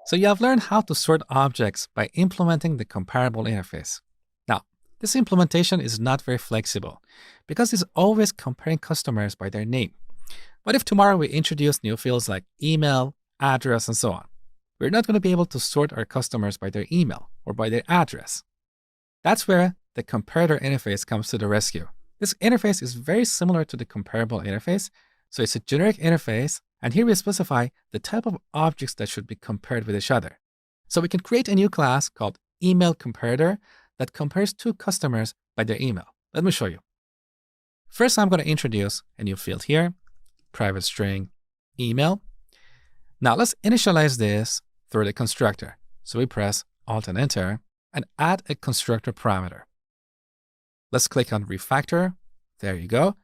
So you have learned how to sort objects by implementing the comparable interface. Now, this implementation is not very flexible because it's always comparing customers by their name. What if tomorrow we introduce new fields like email, address, and so on? We're not going to be able to sort our customers by their email or by their address. That's where the comparator interface comes to the rescue. This interface is very similar to the comparable interface, so it's a generic interface, and here we specify the type of objects that should be compared with each other. So we can create a new class called email comparator that compares two customers by their email. Let me show you. First, I'm going to introduce a new field here, private string email. Now let's initialize this through the constructor. So we press Alt and Enter and add a constructor parameter. Let's click on refactor. There you go.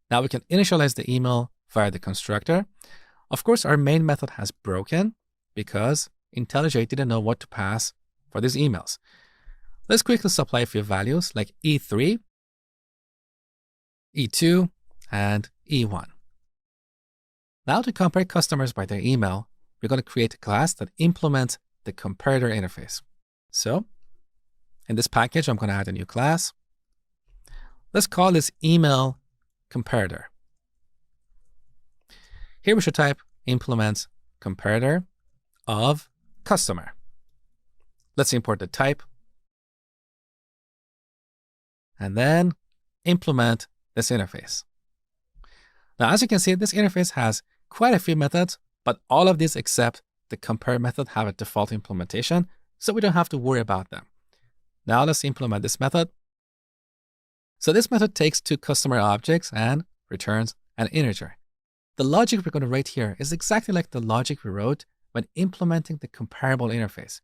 Now we can initialize the email via the constructor. Of course, our main method has broken because IntelliJ didn't know what to pass for these emails. Let's quickly supply a few values like E3, E2, and E1. Now to compare customers by their email, we're going to create a class that implements the comparator interface. So in this package, I'm going to add a new class. Let's call this email comparator. Here we should type implement comparator of customer. Let's import the type and then implement this interface. Now, as you can see, this interface has quite a few methods, but all of these except the compare method have a default implementation, so we don't have to worry about them. Now let's implement this method. So this method takes two customer objects and returns an integer. The logic we're going to write here is exactly like the logic we wrote when implementing the comparable interface.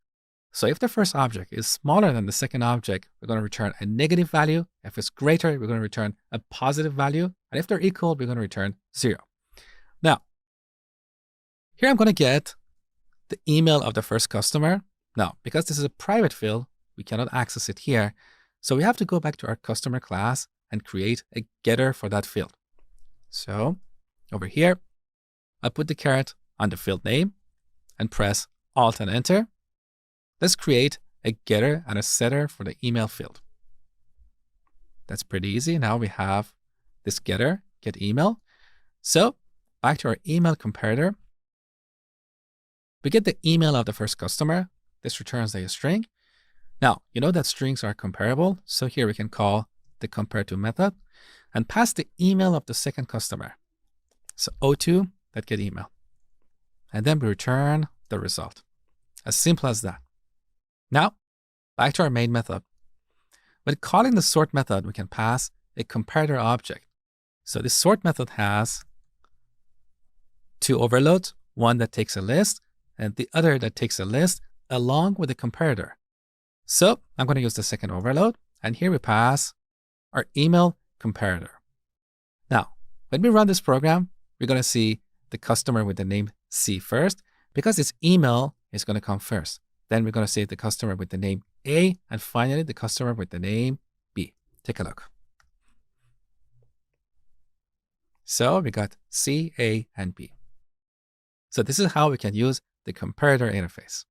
So if the first object is smaller than the second object, we're going to return a negative value. If it's greater, we're going to return a positive value. And if they're equal, we're going to return 0. Now, here I'm going to get the email of the first customer. Now, because this is a private field, we cannot access it here. So we have to go back to our customer class and create a getter for that field. So over here, I put the caret on the field name and press Alt and Enter. Let's create a getter and a setter for the email field. That's pretty easy. Now we have this getter, get email. So back to our email comparator. We get the email of the first customer. This returns a string. Now, you know that strings are comparable. So here we can call the compare2 method and pass the email of the second customer. So O2, that get email. And then we return the result. As simple as that. Now, back to our main method. When calling the sort method, we can pass a comparator object. So this sort method has two overloads, one that takes a list and the other that takes a list along with the comparator. So I'm going to use the second overload, and here we pass our email comparator. Now, when we run this program, we're going to see the customer with the name C first, because its email is going to come first. Then we're going to see the customer with the name A, and finally the customer with the name B. Take a look. So we got C, A, and B. So this is how we can use the comparator interface.